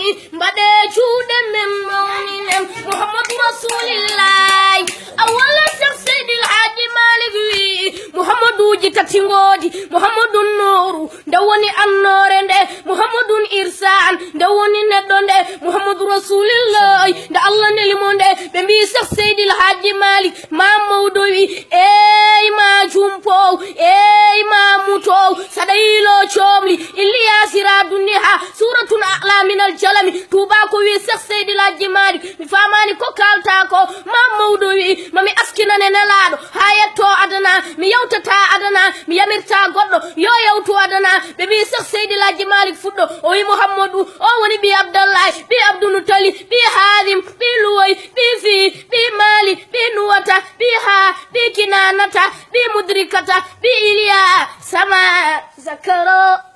mi mbade chude memoni Muhammad Rasulillah awala Cheikh Seydil Hadji Malick wi Muhammaduji tatingodi Muhammadun Noru ndawoni annore nde Muhammadun Irsan ndawoni neddo nde Muhammad Rasulillah nda Allah nelimonde be mbi Cheikh Seydil Hadji Malick ma mawdo wi ey ma jumpo ey ma muto sadayilo chomli Ilyasira duniha suratun a'la min al-jalami tuba ko wi Cheikh Seydil Hadji Malick mi famani ko kalta ko ma mawdo wi mami askina ne nelaado hayatto adana mi yawtata adana mi yamirta goddo yo yawtu adana be bi Cheikh Seydil Hadji Malick fuddo o wi Muhammadu o woni bi Abdallah bi Abdul Talib bi Hadim bi Luway bi fi bi Mali bi Nuwata bi ha bi Kinanata bi Mudrikata bi Iliya sama zakaro